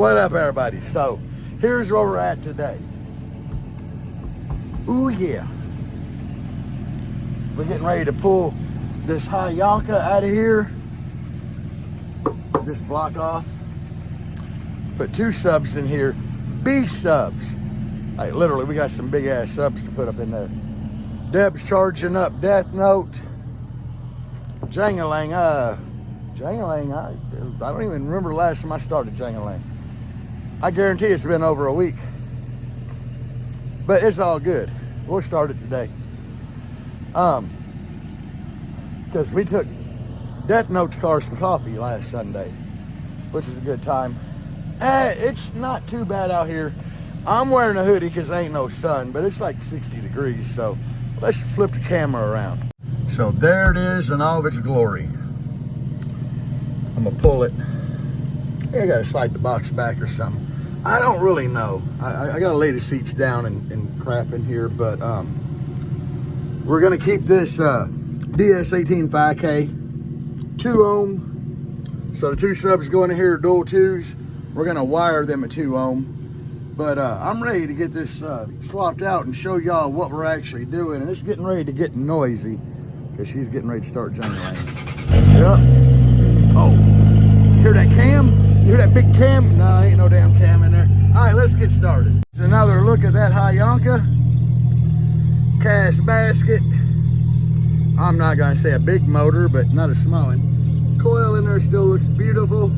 What up, everybody? So here's where we're at today. Ooh yeah, we're getting ready to pull this Hayanka out of here, this block off, put 2 subs in here, B subs. Like literally, we got some big ass subs to put up in there. Deb's charging up Death Note. Jangalang, Jangalang, I don't even remember the last time I started Jangalang. I guarantee it's been over a week. But it's all good. We'll start it today. Because we took Death Note to Carson Coffee last Sunday, which was a good time. It's not too bad out here. I'm wearing a hoodie because ain't no sun, but it's like 60 degrees. So let's flip the camera around. So there it is in all of its glory. I'm gonna pull it. I gotta slide the box back or something. I don't really know. I gotta lay the seats down and crap in here, but we're gonna keep this DS18 5K 2 ohm. So the 2 subs going in here are dual 2s. We're gonna wire them at 2 ohm. But I'm ready to get this swapped out and show y'all what we're actually doing. And it's getting ready to get noisy because she's getting ready to start jungling. Yep. Oh, hear that cam? You hear that big cam? No, ain't no damn cam in there. All right, let's get started. Here's another look at that Hayanka. Cast basket. I'm not gonna say a big motor, but not a small one. Coil in there still looks beautiful.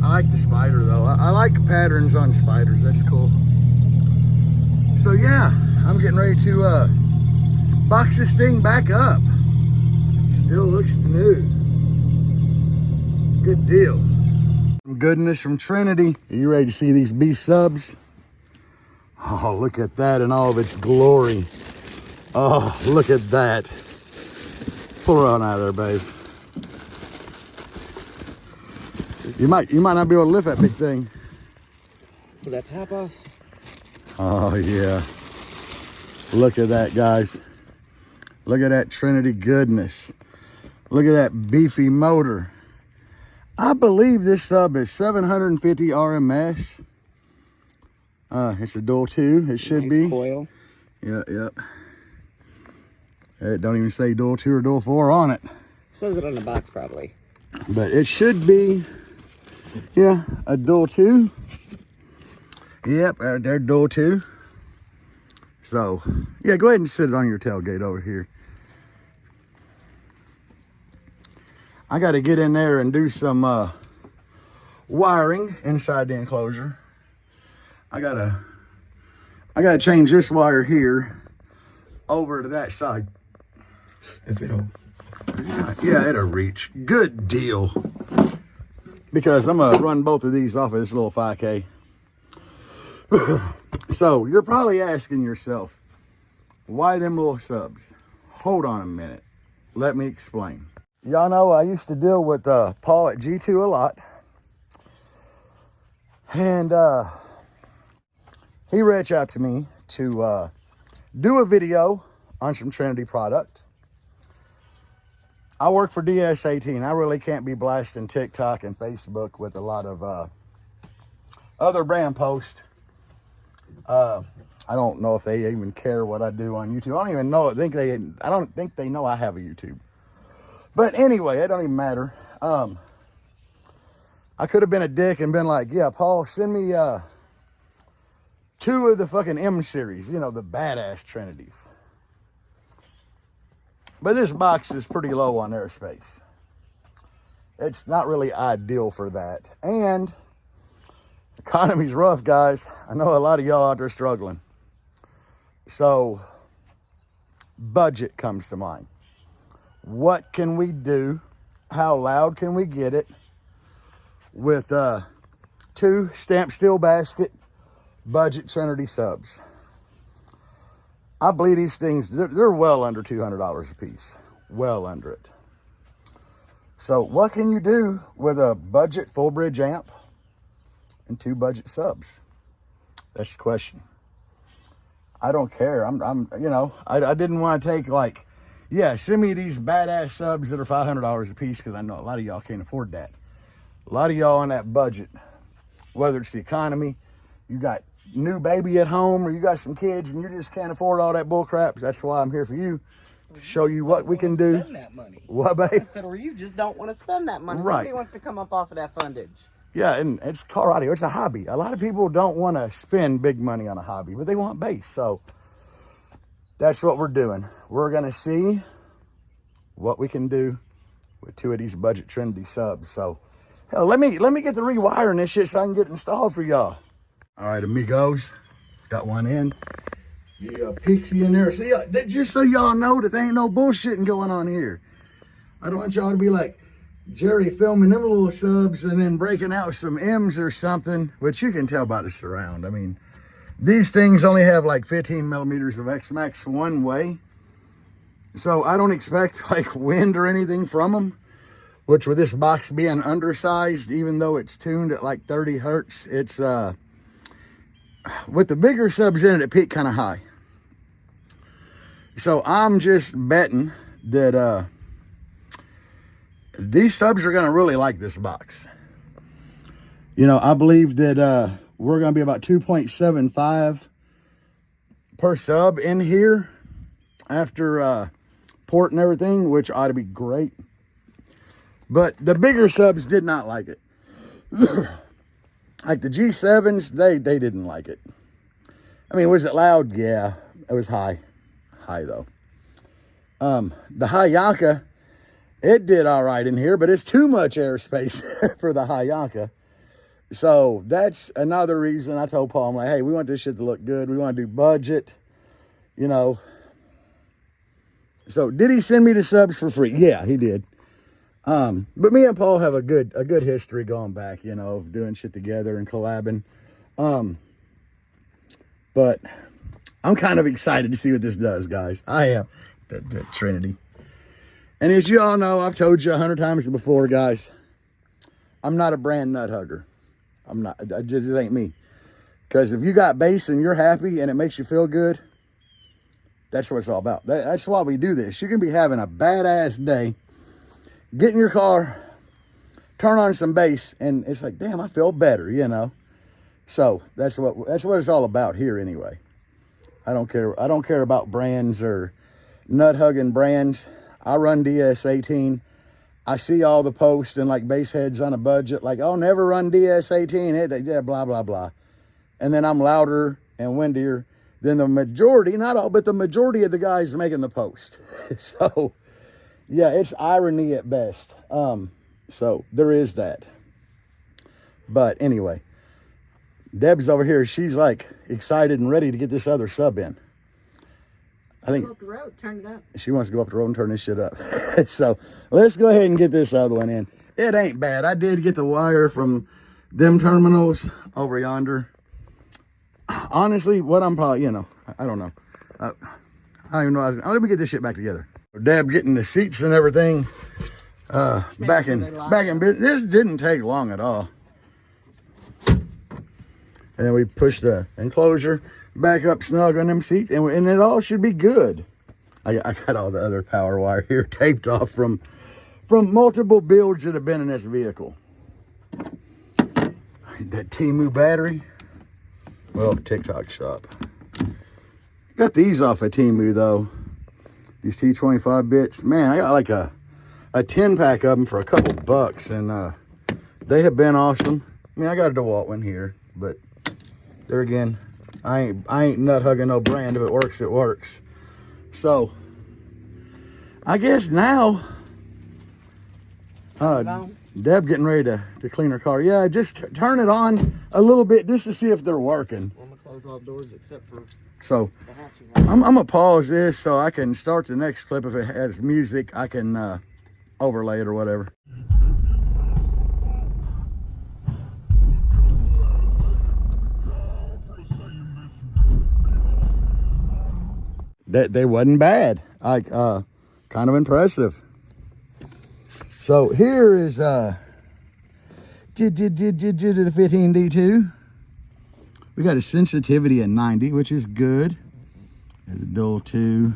I like the spider though. I like patterns on spiders, that's cool. So yeah, I'm getting ready to box this thing back up. Still looks new. Good deal. Some goodness from Trinity. Are you ready to see these B subs? Oh, look at that in all of its glory. Oh, look at that. Pull her on out of there, babe. You might not be able to lift that big thing. Will that top off? Oh yeah. Look at that, guys. Look at that Trinity goodness. Look at that beefy motor. I believe this sub is 750 RMS. It's a dual 2. It should be. Coil. Yeah, yeah. It don't even say dual 2 or dual 4 on it. Says it on the box probably. But it should be, yeah, a dual 2. Yep, they're dual 2. So, yeah, go ahead and sit it on your tailgate over here. I got to get in there and do some wiring inside the enclosure. I gotta change this wire here over to that side. If it'll, yeah, it'll reach. Good deal. Because I'm gonna run both of these off of this little 5K. So you're probably asking yourself, why them little subs? Hold on a minute. Let me explain. Y'all know I used to deal with Paul at G2 a lot. And he reached out to me to do a video on some Trinity product. I work for DS18. I really can't be blasting TikTok and Facebook with a lot of other brand posts. I don't know if they even care what I do on YouTube. I don't even know. I don't think they know I have a YouTube. But anyway, it don't even matter. I could have been a dick and been like, yeah, Paul, send me 2 of the fucking M series, you know, the badass Trinities. But this box is pretty low on airspace. It's not really ideal for that. And economy's rough, guys. I know a lot of y'all out there struggling. So budget comes to mind. What can we do? How loud can we get it with 2 stamped steel basket budget Trinity subs? I believe these things, they're well under $200 a piece. Well under it. So what can you do with a budget full bridge amp and 2 budget subs? That's the question. I don't care. You know, I didn't want to take like, yeah, send me these badass subs that are $500 a piece, because I know a lot of y'all can't afford that. A lot of y'all on that budget whether it's the economy, you got new baby at home, or you got some kids and you just can't afford all that bull crap. That's why I'm here for you, to show you what we can do. Spend that money. What, babe? I said, or you just don't want to spend that money. Right. Nobody wants to come up off of that fundage. Yeah, and it's car audio. It's a hobby. A lot of people don't want to spend big money on a hobby, but they want bass. So that's what we're doing. We're going to see what we can do with 2 of these budget trendy subs. So, hell, let me get the rewiring this shit so I can get it installed for y'all. All right, amigos, got one in. Yeah, Pixie in there. See, just so y'all know that there ain't no bullshitting going on here. I don't want y'all to be like Jerry filming them little subs and then breaking out some M's or something, which you can tell by the surround. I mean, these things only have like 15 millimeters of X-Max one way. So I don't expect like wind or anything from them, which with this box being undersized, even though it's tuned at like 30 hertz, it's, with the bigger subs in it peak kind of high. So I'm just betting that, these subs are going to really like this box. You know, I believe that we're going to be about 2.75 per sub in here after port and everything, which ought to be great. But the bigger subs did not like it. Like the G7s, they didn't like it. I mean, was it loud? Yeah, it was high. High, though. The JACO, it did all right in here, but it's too much airspace for the JACO. So that's another reason I told Paul, I'm like, hey, we want this shit to look good. We want to do budget, you know. So did he send me the subs for free? Yeah, he did. But me and Paul have a good history going back, you know, of doing shit together and collabing. But I'm kind of excited to see what this does, guys. I am. That Trinity. And as you all know, I've told you 100 times before, guys, I'm not a brand nut hugger. I'm not. It just ain't me. Because if you got bass and you're happy and it makes you feel good, that's what it's all about. That's why we do this. You can be having a badass day, get in your car, turn on some bass, and it's like, damn, I feel better, you know. So that's what it's all about here, anyway. I don't care about brands or nut hugging brands. I run DS18. I see all the posts and like bass heads on a budget, like, oh, never run DS18. Yeah, blah blah blah. And then I'm louder and windier than the majority, not all, but the majority of the guys making the post. So yeah, it's irony at best. So there is that. But anyway, Deb's over here. She's like excited and ready to get this other sub in. I think Go up the road, turn it up. She wants to go up the road and turn this shit up. So let's go ahead and get this other one in. It ain't bad. I did get the wire from them terminals over yonder. Honestly, what I'm probably, you know, I don't know. I don't even know. Let me get this shit back together. Deb getting the seats and everything back in business. This didn't take long at all. And then we pushed the enclosure back up snug on them seats, and it all should be good. I got all the other power wire here taped off from multiple builds that have been in this vehicle. That Temu battery. Well, TikTok shop. Got these off of Temu though. These T25 bits. Man, I got like a 10 pack of them for a couple bucks, and they have been awesome. I mean, I got a DeWalt one here, but there again, I ain't nut hugging no brand. If it works, it works. So I guess now Deb getting ready to clean her car. Yeah, just turn it on a little bit just to see if they're working. I'm gonna close all doors except for so I'm gonna pause this so I can start the next clip. If it has music, I can overlay it or whatever. They wasn't bad. Like kind of impressive. So here is the 15D2. We got a sensitivity at 90, which is good. There's a dual 2.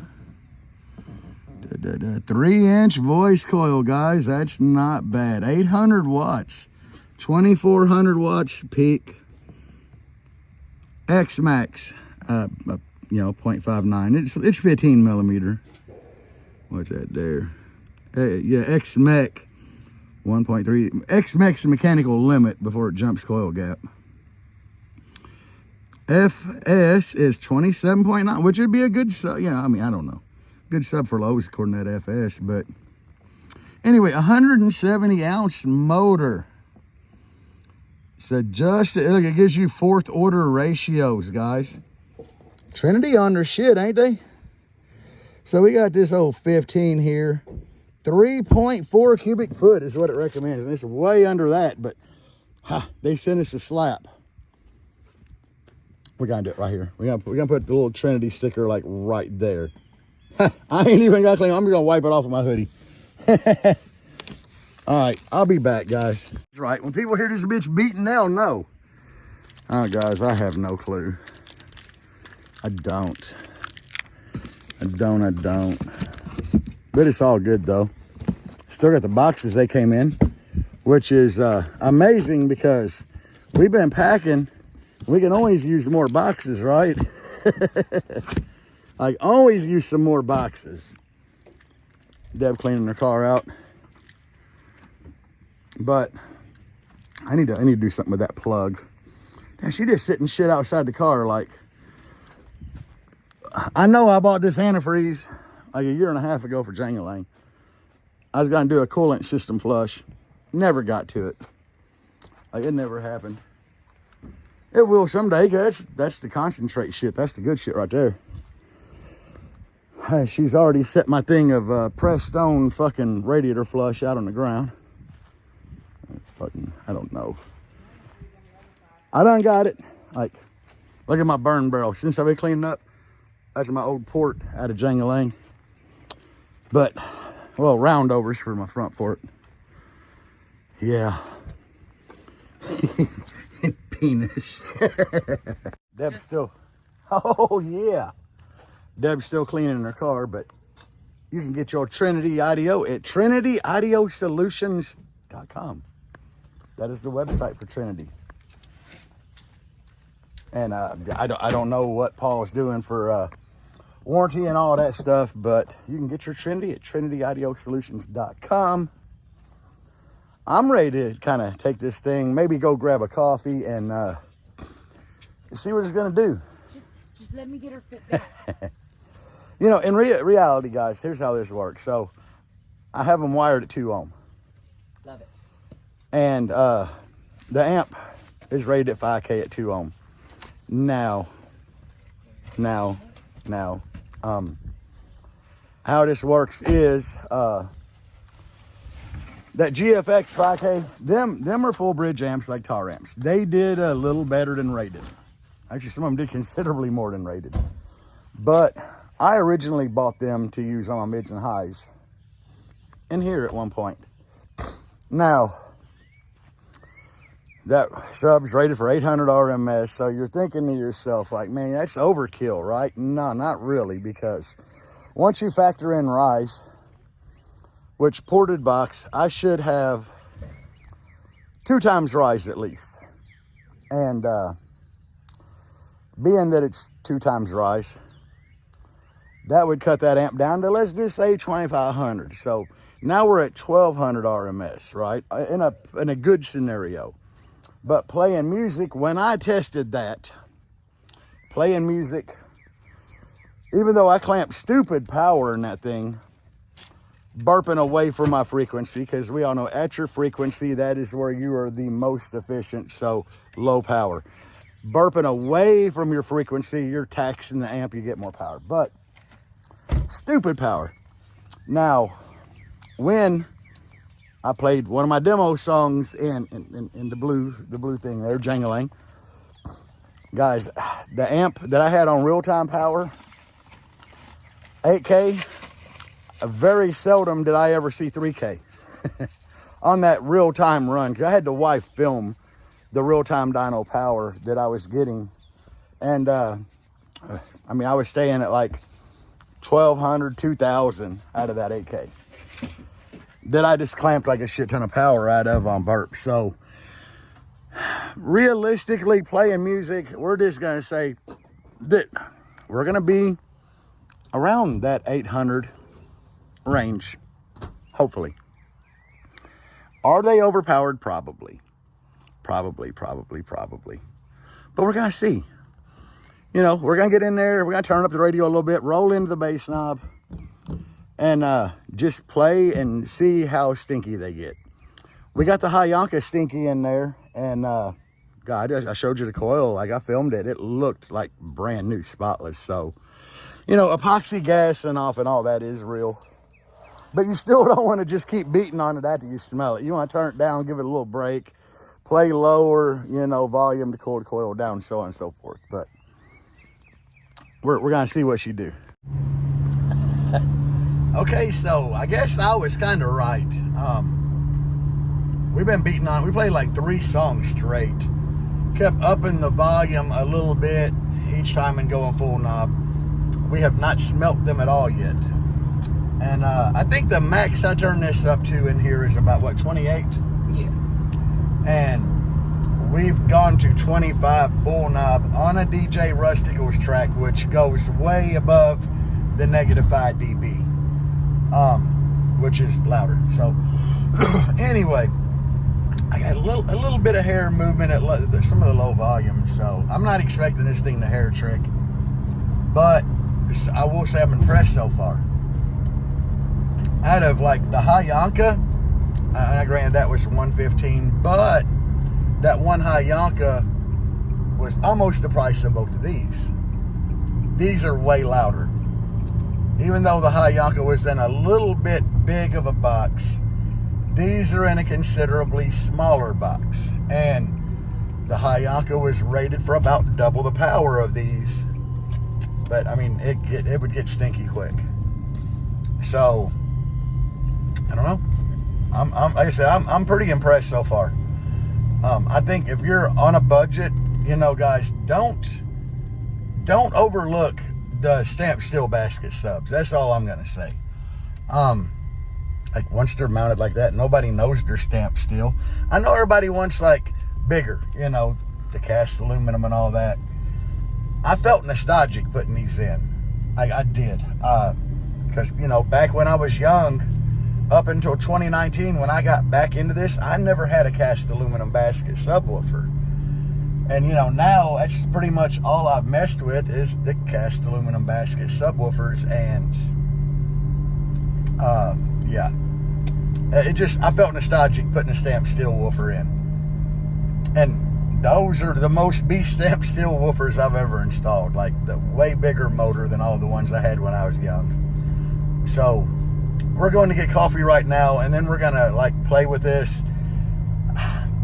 3-inch voice coil, guys. That's not bad. 800 watts. 2400 watts peak. X Max, you know, 0.59. It's 15 millimeter. What's that there? Yeah, X Mech 1.3. X Mech's mechanical limit before it jumps coil gap. FS is 27.9, which would be a good sub. You know, I mean, I don't know. Good sub for Lowe's according to that FS, but anyway, 170 ounce motor. It's adjusted. Look, it gives you fourth order ratios, guys. Trinity on their shit, ain't they? So we got this old 15 here. 3.4 cubic foot is what it recommends. And it's way under that, but they sent us a slap. We're gonna do it right here. We're gonna put the little Trinity sticker like right there. I ain't even got clean. I'm gonna wipe it off with my hoodie. All right, I'll be back, guys. That's right. When people hear this bitch beating, they'll know. Oh, guys, I have no clue. I don't. But it's all good, though. Still got the boxes they came in, which is amazing because we've been packing. We can always use more boxes, right? Like, always use some more boxes. Deb cleaning her car out. But I need to do something with that plug. Damn, she just sitting shit outside the car. Like, I know I bought this antifreeze like a year and a half ago for Jangling. I was gonna do a coolant system flush. Never got to it. Like, it never happened. It will someday, guys. That's the concentrate shit. That's the good shit right there. Hey, she's already set my thing of pressed stone fucking radiator flush out on the ground. Fucking, I don't know. I done got it. Like, look at my burn barrel. Since I've been cleaning up, that's my old port out of Jangling. But, well, roundovers for my front port. Yeah. Penis. Deb's still, oh yeah. Deb's still cleaning her car, but you can get your Trinity IDO at TrinityIDOSolutions.com. That is the website for Trinity. And I don't know what Paul's doing for warranty and all that stuff, but you can get your Trinity at TrinityIDOSolutions.com. I'm ready to kind of take this thing, maybe go grab a coffee and see what it's going to do. Just let me get her fit back. You know, in reality, guys, here's how this works. So I have them wired at 2 ohm. Love it. And the amp is rated at 5K at 2 ohm. Now, how this works is that GFX 5K, them are full bridge amps like tar amps. They did a little better than rated. Actually, some of them did considerably more than rated. But I originally bought them to use on my mids and highs in here at one point. Now, that sub's rated for 800 RMS, so you're thinking to yourself, like, man, that's overkill, right? No, not really, because once you factor in rise, which ported box, I should have 2 times rise at least. And being that it's 2 times rise, that would cut that amp down to, let's just say 2,500. So now we're at 1,200 RMS, right? In a good scenario. But playing music, when I tested that, playing music, even though I clamped stupid power in that thing, burping away from my frequency, because we all know at your frequency, that is where you are the most efficient, so low power. Burping away from your frequency, you're taxing the amp, you get more power. But stupid power. Now, when I played one of my demo songs in the blue thing there, Jangling, guys, the amp that I had on real-time power, 8K, very seldom did I ever see 3K on that real-time run, because I had the wife film the real-time dyno power that I was getting. And I mean, I was staying at like 1,200, 2,000 out of that 8K that I just clamped like a shit ton of power out of on burp. So realistically playing music, we're just going to say that we're going to be around that 800 range, hopefully. Are they overpowered? Probably. Probably. But we're going to see. You know, we're going to get in there. We're going to turn up the radio a little bit, roll into the bass knob, and just play and see how stinky they get. We got the Hayanka stinky in there, and God, I showed you the coil. Like, I filmed it. It looked like brand new, spotless. So, you know, epoxy gassing off and all that is real. But you still don't want to just keep beating on it after you smell it. You want to turn it down, give it a little break, play lower, you know, volume to cool the coil down, so on and so forth. But we're going to see what she do. Okay, so I guess I was kind of right. We've been beating on, we played like 3 songs straight. Kept upping the volume a little bit each time and going full knob. We have not smelt them at all yet. And I think the max I turn this up to in here is about, what, 28? Yeah. And we've gone to 25 full knob on a DJ Rusticles track, which goes way above the -5 dB, which is louder. So anyway, I got a little bit of hair movement at some of the low volumes, so I'm not expecting this thing to hair trick, but I will say I'm impressed so far. Out of like the Hayanka, granted that was 115, but that one Hayanka was almost the price of both of these. These are way louder. Even though the Hayanka was in a little bit big of a box, these are in a considerably smaller box. And the Hayanka was rated for about double the power of these. But I mean, it would get stinky quick. So, I don't know. Like I said, I'm pretty impressed so far. I think if you're on a budget, you know, guys, don't overlook the stamped steel basket subs. That's all I'm gonna say. Like, once they're mounted like that, nobody knows they're stamped steel. I know everybody wants like bigger, you know, the cast aluminum and all that. I felt nostalgic putting these in. I did, because you know, back when I was young, up until 2019, when I got back into this, I never had a cast aluminum basket subwoofer. And you know, now that's pretty much all I've messed with is the cast aluminum basket subwoofers. And yeah, I felt nostalgic putting a stamped steel woofer in. And those are the most beast stamped steel woofers I've ever installed. Like, the way bigger motor than all the ones I had when I was young. So we're going to get coffee right now, and then we're gonna like play with this.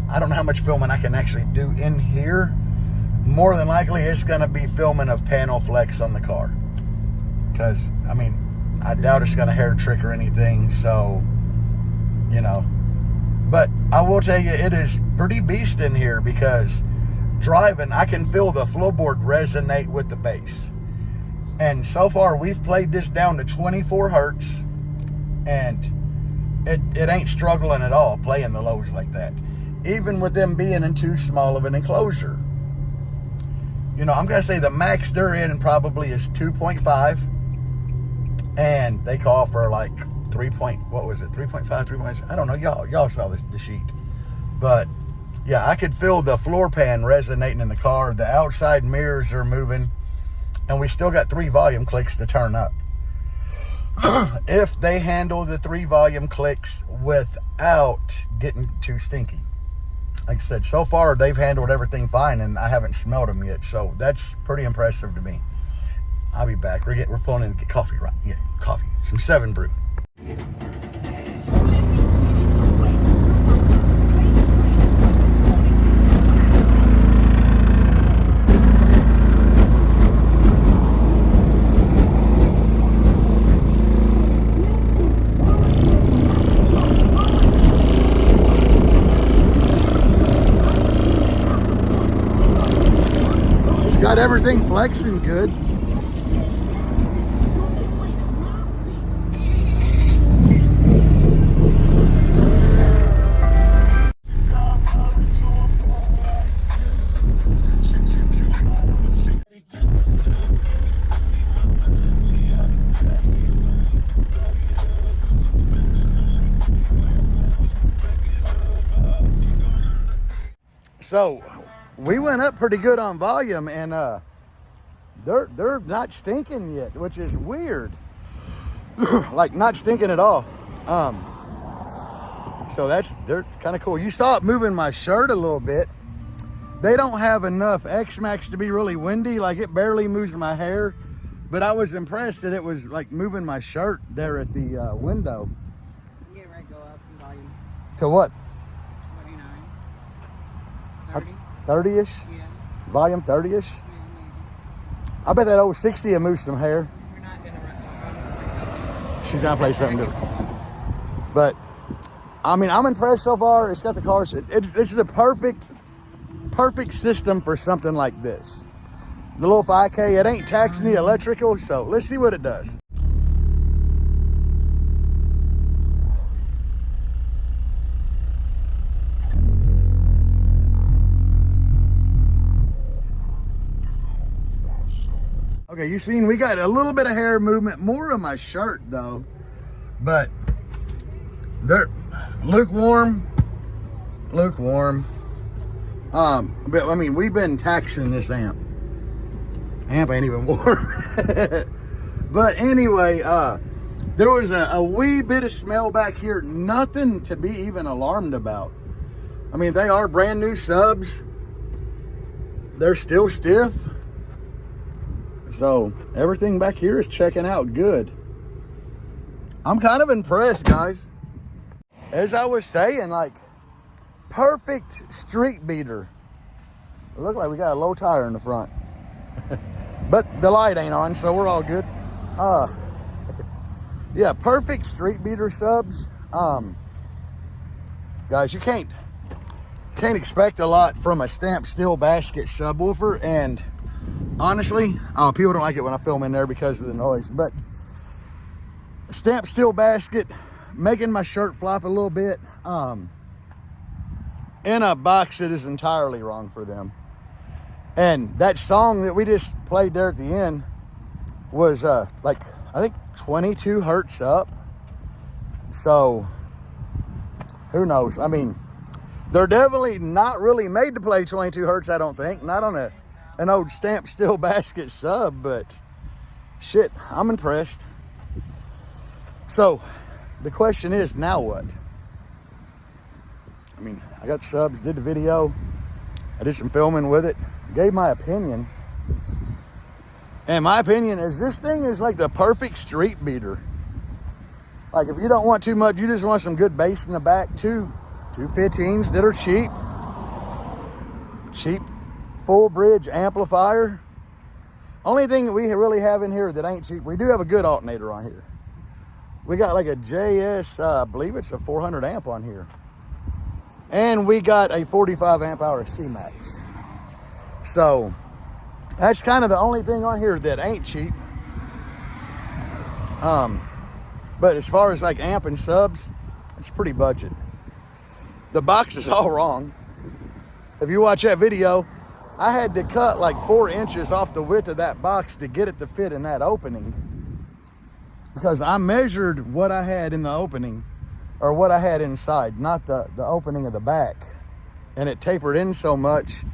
I don't know how much filming I can actually do in here. More than likely, it's gonna be filming of panel flex on the car. Because, I mean, I doubt it's gonna hair trick or anything, so, you know. But I will tell you, it is pretty beast in here, because driving, I can feel the floorboard resonate with the bass. And so far, we've played this down to 24 hertz, and it ain't struggling at all playing the lows like that. Even with them being in too small of an enclosure. You know, I'm gonna say the max they're in probably is 2.5, and they call for like 3.5, I don't know, y'all saw the sheet. But yeah, I could feel the floor pan resonating in the car. The outside mirrors are moving, and we still got 3 volume clicks to turn up. If they handle the 3 volume clicks without getting too stinky. Like I said, so far they've handled everything fine, and I haven't smelled them yet, so that's pretty impressive to me. I'll be back. We're pulling in to get coffee, right? Yeah, coffee, some 7 brew. Got everything flexing good. So we went up pretty good on volume, and they're not stinking yet, which is weird. Like not stinking at all. So they're kind of cool. You saw it moving my shirt a little bit. They don't have enough X-Max to be really windy. Like it barely moves my hair, but I was impressed that it was like moving my shirt there at the window. I'm getting ready to go up in volume. To what? 29. 30? 30-ish? Yeah. Volume 30-ish? Yeah, maybe. I bet that old 60 will move some hair. You're not going to run. She's gonna play something different. But I mean, I'm impressed so far. It's got the cars. It's the perfect system for something like this. The little 5K, it ain't taxing the electrical, so let's see what it does. Okay, you seen we got a little bit of hair movement, more of my shirt though, but they're lukewarm. But I mean, we've been taxing this amp. Amp ain't even warm. But anyway, there was a wee bit of smell back here, nothing to be even alarmed about. I mean, they are brand new subs. They're still stiff. So everything back here is checking out good. I'm kind of impressed, guys. As I was saying, like, perfect street beater. It looked like we got a low tire in the front. But the light ain't on, so we're all good. Yeah, perfect street beater subs. Guys, you can't expect a lot from a stamped steel basket subwoofer, and honestly, people don't like it when I film in there because of the noise, but stamped steel basket, making my shirt flop a little bit, in a box that is entirely wrong for them. And that song that we just played there at the end was like, I think 22 hertz up. So who knows? I mean, they're definitely not really made to play 22 hertz, I don't think. Not on an old stamped steel basket sub, but shit, I'm impressed. So the question is, now what? I mean, I got the subs, did the video, I did some filming with it, gave my opinion. And my opinion is this thing is like the perfect street beater. Like if you don't want too much, you just want some good bass in the back, two 15s that are cheap full bridge amplifier. Only thing that we really have in here that ain't cheap, we do have a good alternator on here. We got like a JS, I believe it's a 400 amp on here. And we got a 45 amp hour C-Max. So that's kind of the only thing on here that ain't cheap. But as far as like amp and subs, it's pretty budget. The box is all wrong. If you watch that video, I had to cut like 4 inches off the width of that box to get it to fit in that opening. Because I measured what I had in the opening, or what I had inside, not the opening of the back. And it tapered in so much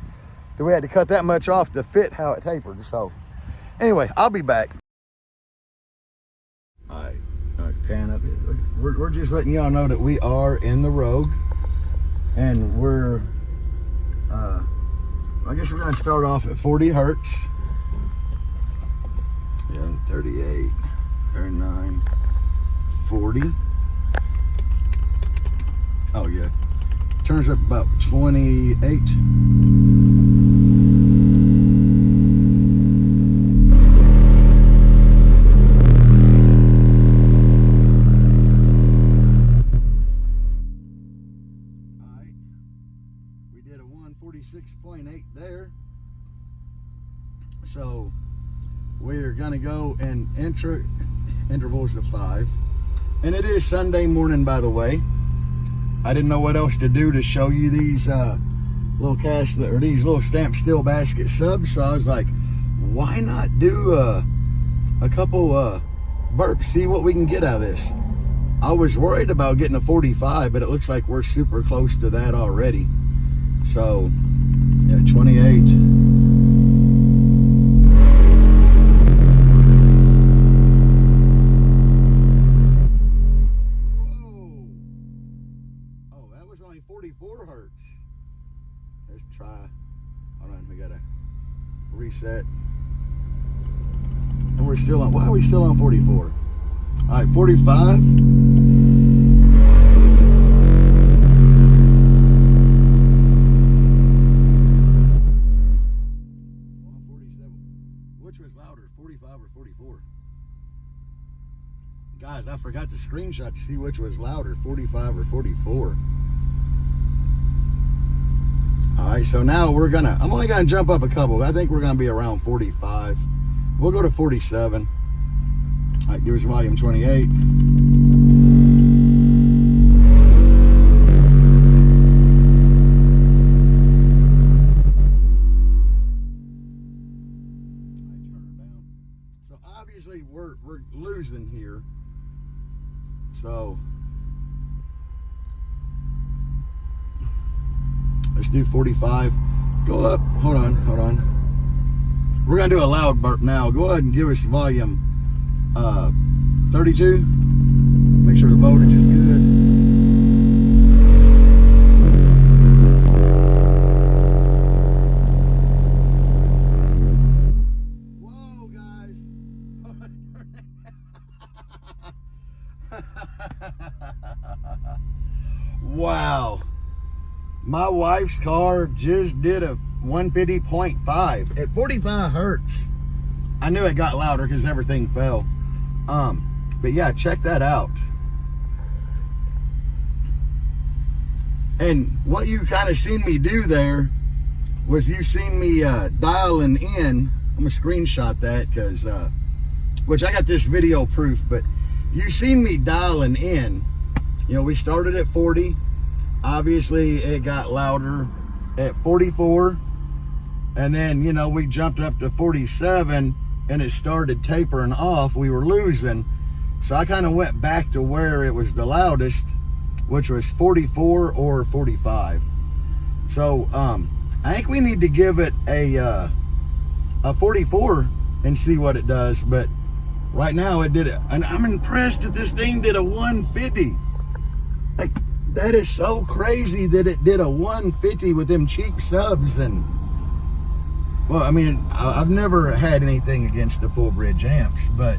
that we had to cut that much off to fit how it tapered. So anyway, I'll be back. All right, pan up. We're just letting y'all know that we are in the Rogue, and we're, I guess we're gonna start off at 40 hertz. Yeah, 38, 39, 40. Oh yeah, turns up about 28. Alright, we did a 146.8 there. So we're gonna go in intervals of 5. And it is Sunday morning, by the way. I didn't know what else to do to show you these little these little stamped steel basket subs. So I was like, why not do a couple burps, see what we can get out of this. I was worried about getting a 45, but it looks like we're super close to that already. So at 28. Whoa. Oh, that was only 44 hertz. Let's try. Hold on, we gotta reset. And we're still on, why are we still on 44? All right, 45. 147. Which was louder, 45 or 44? Guys, I forgot to screenshot to see which was louder, 45 or 44. All right, so now I'm only gonna jump up a couple. I think we're gonna be around 45. We'll go to 47. All right, give us volume 28. So obviously we're losing here. So let's do 45. Go up. Hold on. We're gonna do a loud burp now. Go ahead and give us volume 32. Make sure the voltage is good. Whoa, guys. Wow. My wife's car just did a 150.5 at 45 hertz. I knew it got louder because everything fell. But yeah, check that out. And what you kind of seen me do there was you seen me dialing in. I'm gonna screenshot that because which I got this video proof, but you seen me dialing in. You know, we started at 40. Obviously it got louder at 44, and then, you know, we jumped up to 47 and it started tapering off. We were losing, so I kind of went back to where it was the loudest, which was 44 or 45. So I think we need to give it a 44 and see what it does. But right now it did it, and I'm impressed that this thing did a 150. Like, that is so crazy that it did a 150 with them cheap subs. And well, I mean, I've never had anything against the full bridge amps, but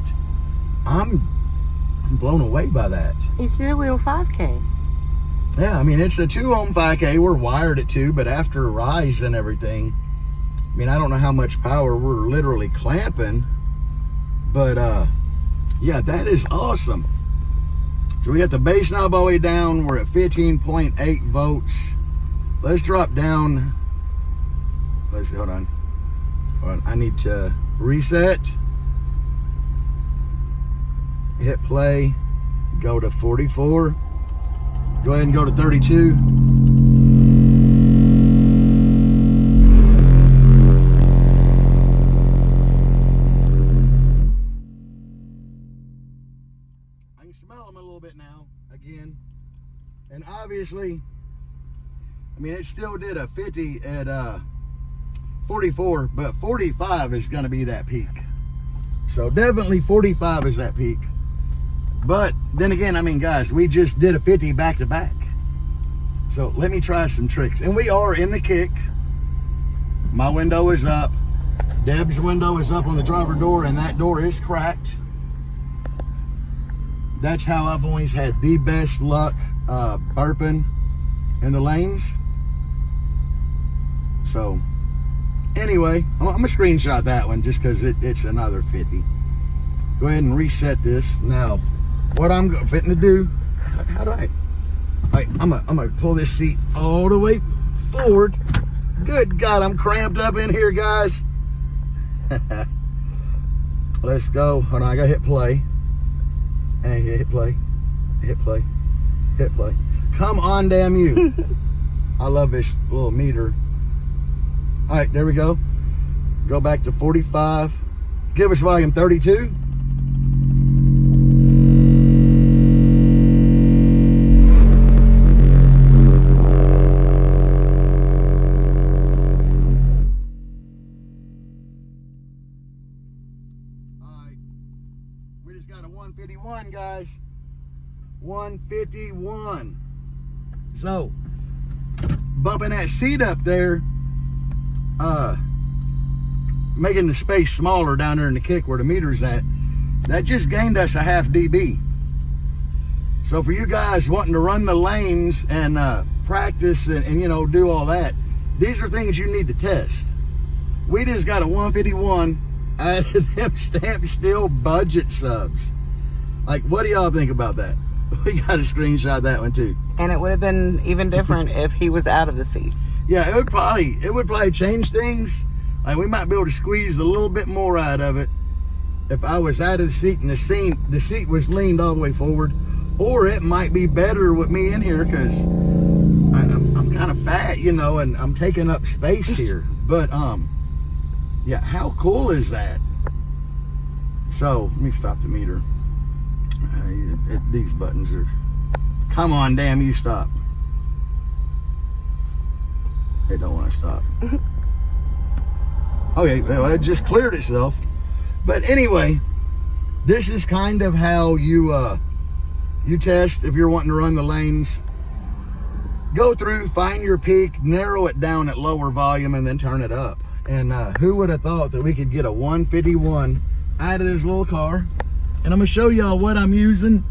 I'm blown away by that. It's a little 5K. Yeah, I mean, it's a 2 ohm 5K. We're wired at 2, but after rise and everything, I mean, I don't know how much power we're literally clamping, but yeah, that is awesome. So we got the bass knob all the way down. We're at 15.8 volts. Let's drop down. Let's see, hold on. I need to reset. Hit play. Go to 44. Go ahead and go to 32. I can smell them a little bit now, again. And obviously, I mean, it still did a 50 at 44, but 45 is going to be that peak. So definitely 45 is that peak. But then again, I mean, guys, we just did a 50 back to back. So let me try some tricks. And we are in the kick. My window is up. Deb's window is up on the driver door, and that door is cracked. That's how I've always had the best luck burping in the lanes. So anyway, I'm gonna screenshot that one just because it's another 50. Go ahead and reset this. Now, what I'm fitting to do, how do I? All right, I'm gonna pull this seat all the way forward. Good God, I'm cramped up in here, guys. Let's go. Hold on, I gotta hit play. Hey, hit play, hit play, hit play. Come on, damn you. I love this little meter. All right, there we go. Go back to 45. Give us volume 32. 151, guys. 151. So, bumping that seat up there, making the space smaller down there in the kick where the meter's at, that just gained us a half dB. So for you guys wanting to run the lanes and practice and you know, do all that, these are things you need to test. We just got a 151 out of them Stamp Steel budget subs. Like, what do y'all think about that? We got to screenshot that one too. And it would have been even different if he was out of the seat. Yeah, it would probably change things. Like, we might be able to squeeze a little bit more out of it if I was out of the seat and the seat was leaned all the way forward. Or it might be better with me in here because I'm kind of fat, you know, and I'm taking up space here. But yeah, how cool is that? So let me stop the meter. These buttons are, come on, damn, you stop. They don't want to stop. Okay, well, it just cleared itself. But anyway, this is kind of how you test if you're wanting to run the lanes. Go through, find your peak, narrow it down at lower volume, and then turn it up. And who would have thought that we could get a 151 out of this little car? And I'm gonna show y'all what I'm using,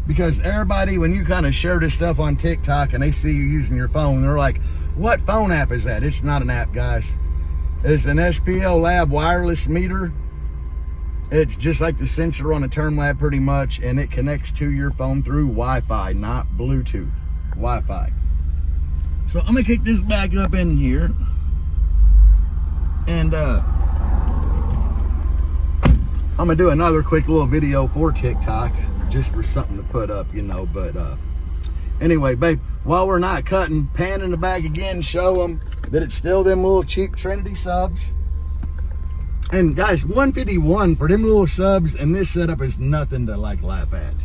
because everybody, when you kind of share this stuff on TikTok and they see you using your phone, they're like, what phone app is that? It's not an app, guys. It's an SPL Lab wireless meter. It's just like the sensor on a Term Lab pretty much, and it connects to your phone through Wi-Fi, not Bluetooth, Wi-Fi. So I'm gonna kick this back up in here, and I'm gonna do another quick little video for TikTok, just for something to put up, you know. But anyway, babe, while we're not cutting, pan in the back again, show them that it's still them little cheap Trinity subs. And guys, 151 for them little subs and this setup is nothing to like laugh at.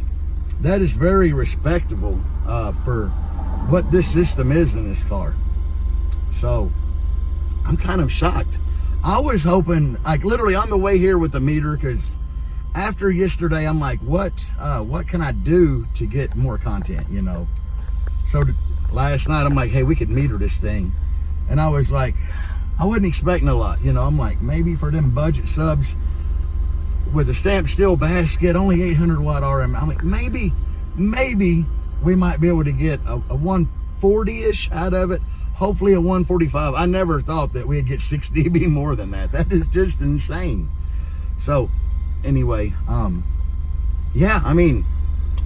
That is very respectable for what this system is in this car. So I'm kind of shocked. I was hoping, like literally on the way here with the meter, because after yesterday, I'm like, what can I do to get more content, you know? So last night, I'm like, hey, we could meter this thing. And I was like, I wasn't expecting a lot, you know? I'm like, maybe for them budget subs with a Stamp Steel basket, only 800 watt RM. I'm like, maybe we might be able to get a 140-ish out of it. Hopefully a 145. I never thought that we'd get 6 dB more than that. That is just insane. So anyway, yeah, I mean,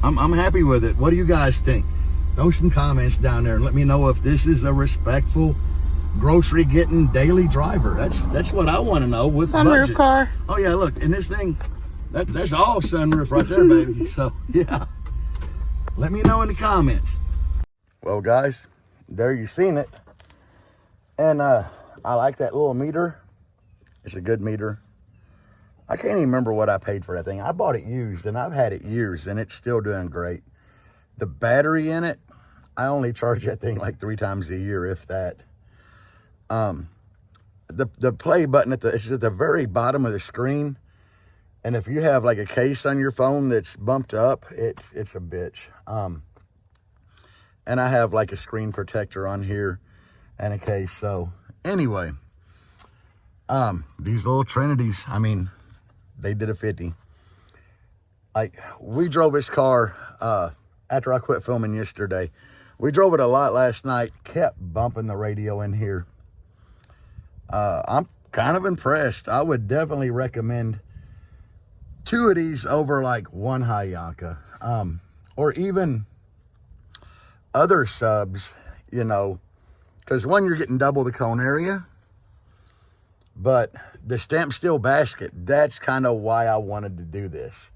I'm happy with it. What do you guys think? Throw some comments down there and let me know if this is a respectful grocery getting daily driver. That's what I want to know with Sunroof budget. car. Oh yeah, look, and this thing, that's all sunroof right there, baby. So yeah, let me know in the comments. Well guys, there you seen it. And I like that little meter. It's a good meter. I can't even remember what I paid for that thing. I bought it used and I've had it years and it's still doing great. The battery in it, I only charge that thing like 3 times a year, if that. The play button it's at the very bottom of the screen. And if you have like a case on your phone that's bumped up, it's a bitch. And I have like a screen protector on here and a case. So anyway, these little Trinities, I mean, they did a 50. Like, we drove this car after I quit filming yesterday. We drove it a lot last night, kept bumping the radio in here. I'm kind of impressed. I would definitely recommend 2 of these over like 1 Hayaka, or even other subs, you know, because one, you're getting double the cone area, but the Stamp Steel basket, that's kind of why I wanted to do this.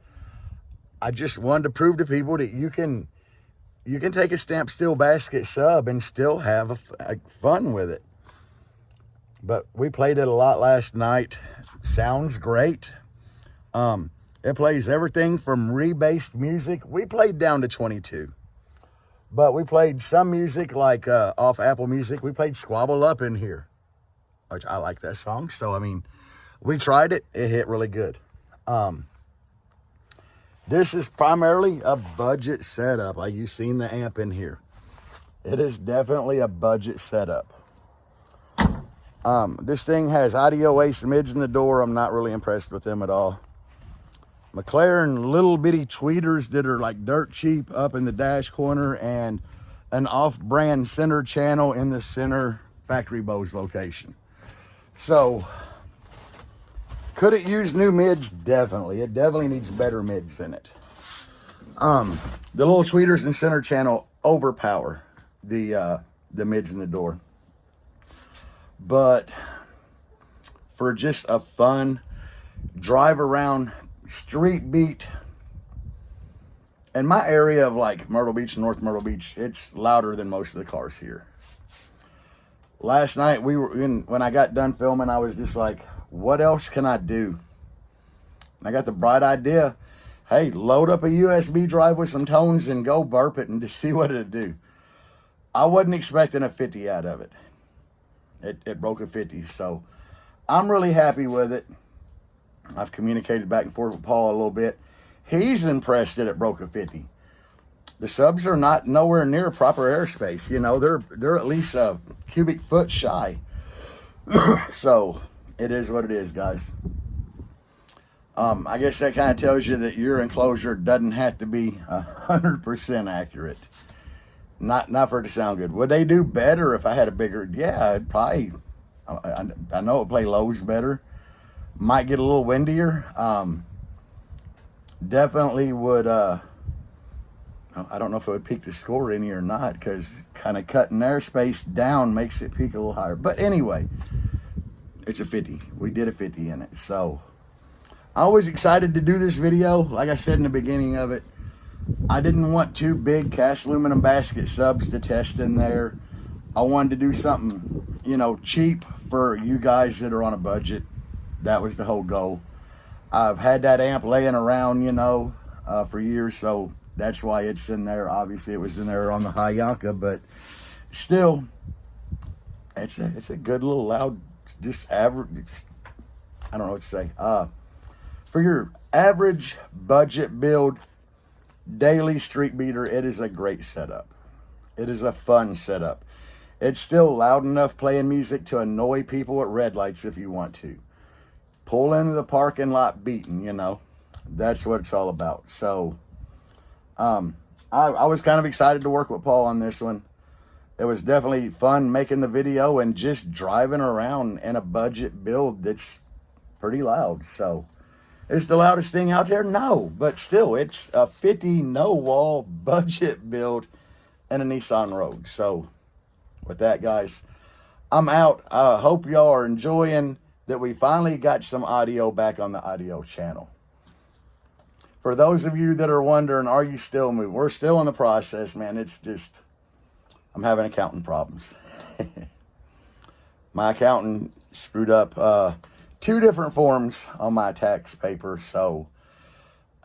I just wanted to prove to people that you can take a Stamp Steel basket sub and still have a fun with it. But we played it a lot last night. Sounds great. It plays everything from rebased music. We played down to 22. But we played some music like off Apple Music. We played Squabble Up in here, which I like that song. So, I mean, we tried it. It hit really good. This is primarily a budget setup. Like you've seen the amp in here. It is definitely a budget setup. This thing has audio ace mids in the door. I'm not really impressed with them at all. McLaren little bitty tweeters that are like dirt cheap up in the dash corner, and an off-brand center channel in the center factory Bose location. So, could it use new mids? Definitely. It definitely needs better mids in it. The little tweeters and center channel overpower the mids in the door. But for just a fun drive around street beat, in my area of like Myrtle Beach, North Myrtle Beach, it's louder than most of the cars here. Last night when I got done filming, I was just like, what else can I do? And I got the bright idea, hey, load up a USB drive with some tones and go burp it and just see what it'd do. I wasn't expecting a 50 out of it. It broke a 50, so I'm really happy with it. I've communicated back and forth with Paul a little bit. He's impressed that it broke a 50. The subs are not nowhere near proper airspace. You know, they're at least a cubic foot shy. So it is what it is, guys. I guess that kind of tells you that your enclosure doesn't have to be 100% accurate. Not for it to sound good. Would they do better if I had a bigger? Yeah, I'd probably. I know it'd play lows better. Might get a little windier. Definitely would. I don't know if it would peak the score any or not, because kind of cutting airspace down makes it peak a little higher. But anyway, it's a 50. We did a 50 in it, so I was excited to do this video. Like I said in the beginning of it, I didn't want two big cast aluminum basket subs to test in there. I wanted to do something, you know, cheap for you guys that are on a budget. That was the whole goal. I've had that amp laying around, you know, for years, so that's why it's in there. Obviously, it was in there on the Hayanka, but still, it's a good little loud, just average. I don't know what to say. For your average budget build, daily street beater, it is a great setup. It is a fun setup. It's still loud enough playing music to annoy people at red lights if you want to. Pull into the parking lot beating, you know. That's what it's all about. So, I was kind of excited to work with Paul on this one. It was definitely fun making the video and just driving around in a budget build that's pretty loud. So, it's the loudest thing out there? No, but still, it's a 50 no-wall budget build in a Nissan Rogue. So, with that, guys, I'm out. I hope y'all are enjoying that we finally got some audio back on the audio channel. For those of you that are wondering, are you still moving? We're still in the process, man. It's just, I'm having accounting problems. My accountant screwed up 2 different forms on my tax paper, so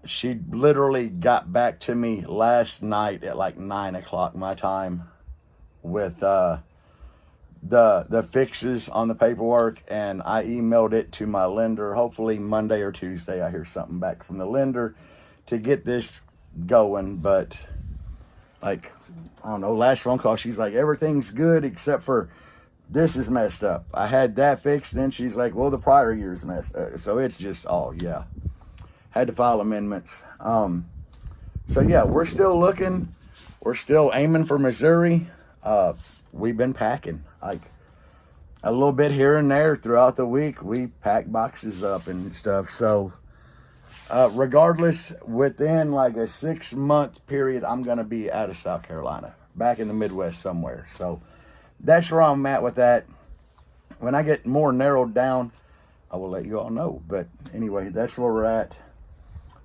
she literally got back to me last night at like 9 o'clock my time with the fixes on the paperwork, and I emailed it to my lender. Hopefully Monday or Tuesday I hear something back from the lender to get this going. But like, I don't know, last phone call she's like, everything's good except for this is messed up. I had that fixed. Then she's like, well, the prior year's messed up. So it's just, yeah. Had to file amendments. So yeah, we're still looking. We're still aiming for Missouri. We've been packing like a little bit here and there throughout the week. We pack boxes up and stuff. So regardless, within like a 6-month period, I'm going to be out of South Carolina, back in the Midwest somewhere. So that's where I'm at with that. When I get more narrowed down, I will let you all know. But anyway, that's where we're at.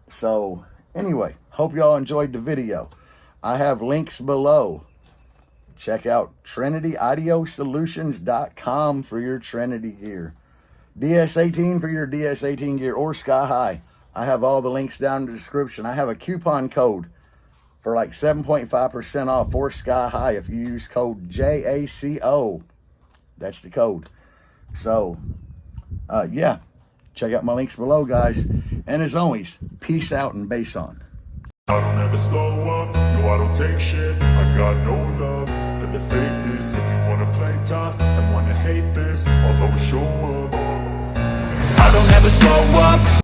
So anyway, hope y'all enjoyed the video. I have links below. Check out TrinityAudioSolutions.com for your Trinity gear. DS18 for your DS18 gear, or Sky High. I have all the links down in the description. I have a coupon code for like 7.5% off for Sky High if you use code JACO. That's the code. So, yeah. Check out my links below, guys. And as always, peace out and bass on. I don't ever slow up, no I don't take shit. I got no love for the fakeness. If you wanna play tough and wanna hate this, I'll always show up. I don't ever slow up.